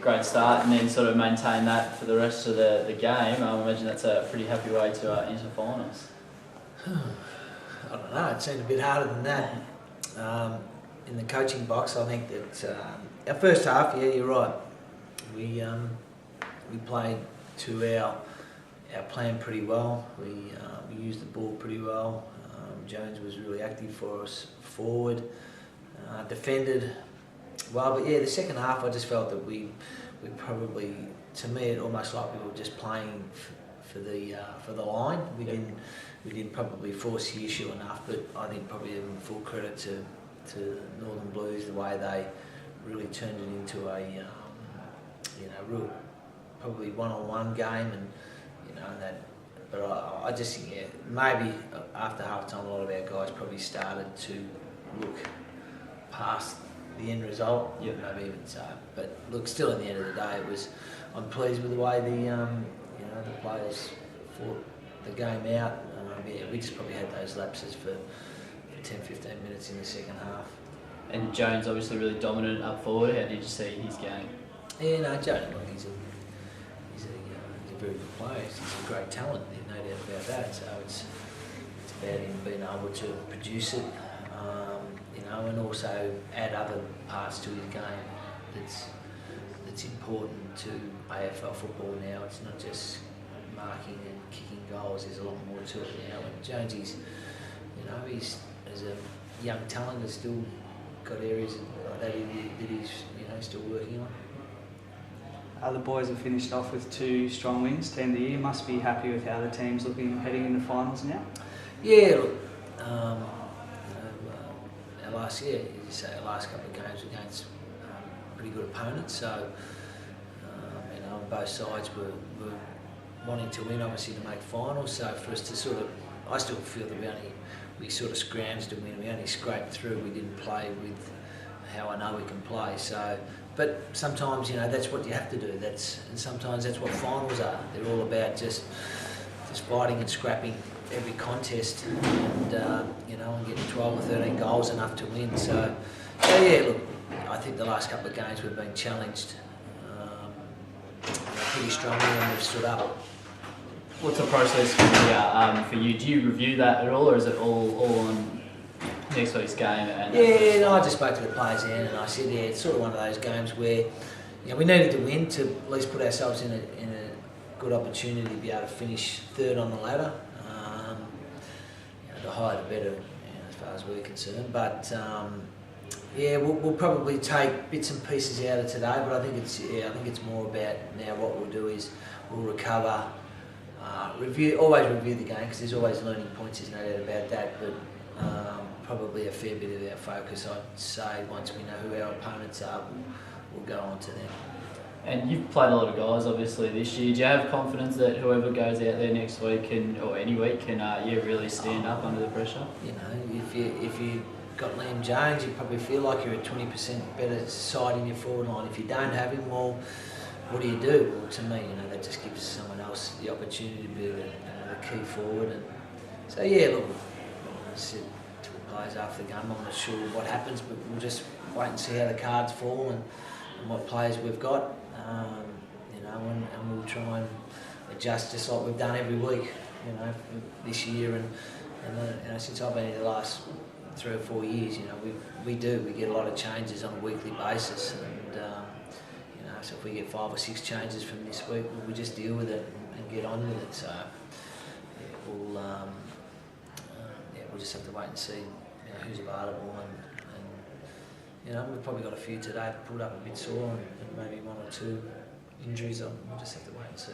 great start, and then sort of maintain that for the rest of the game. I imagine that's a pretty happy way to enter finals. I don't know, it seemed a bit harder than that. In the coaching box, I think that our first half, yeah, you're right. We played to our plan pretty well. We used the ball pretty well. Jones was really active for us forward, defended well. But yeah, the second half, I just felt that we probably, to me, it almost like we were just playing for the line. We didn't probably force the issue enough. But I think probably even full credit to Northern Blues, the way they really turned it into a real probably one-on-one game, and that. But I just think, yeah, maybe after half-time a lot of our guys probably started to look past the end result. Yeah. Maybe even so. But look, still at the end of the day, I'm pleased with the way the players fought the game out. We just probably had those lapses for 10-15 minutes in the second half. And Jones obviously really dominant up forward. How did you see his game? Yeah, no, Jones, he's a very good player. He's a great talent, there's no doubt about that. So it's about him being able to produce it, and also add other parts to his game. That's important to AFL football now. It's not just marking and kicking goals. There's a lot more to it now. And Jonesy's, he's as a young talent has still got areas that he's still working on. The boys have finished off with 2 strong wins to end the year. Must be happy with how the team's looking heading into finals now. Yeah, look, our last year, as you say, our last couple of games were against pretty good opponents. So, on both sides were wanting to win, obviously, to make finals. So for us to I still feel that we sort of scrounged to win. We only scraped through. We didn't play with how I know we can play. So. But sometimes, that's what you have to do. And sometimes that's what finals are. They're all about just fighting and scrapping every contest, and and getting 12 or 13 goals enough to win. So yeah, look, I think the last couple of games we've been challenged pretty strongly, and we've stood up. What's the process for you? Do you review that at all, or is it all on next week's game? I just spoke to the players then, and I said, yeah, it's sort of one of those games where we needed to win to at least put ourselves in a good opportunity to be able to finish third on the ladder. The higher the better, as far as we're concerned. But we'll probably take bits and pieces out of today. But I think it's more about now. What we'll do is we'll recover, always review the game, because there's always learning points. There's no doubt about that. But probably a fair bit of our focus, I'd say, once we know who our opponents are, we'll go on to them. And you've played a lot of guys, obviously, this year. Do you have confidence that whoever goes out there next week or any week can really stand up under the pressure? If you got Liam Jones, you probably feel like you're a 20% better side in your forward line. If you don't have him, well, what do you do? Well, to me, that just gives someone else the opportunity to be the key forward. And so, yeah, look, I said to the players after the game, I'm not sure what happens, but we'll just wait and see how the cards fall and what players we've got. And we'll try and adjust just like we've done every week, this year and since I've been here the last 3 or 4 years, we get a lot of changes on a weekly basis, and so if we get 5 or 6 changes from this week, we just deal with it and get on with it. So we'll just have to wait and see who's available, and we've probably got a few today that pulled up a bit sore, and maybe 1 or 2 injuries. We'll just have to wait and see.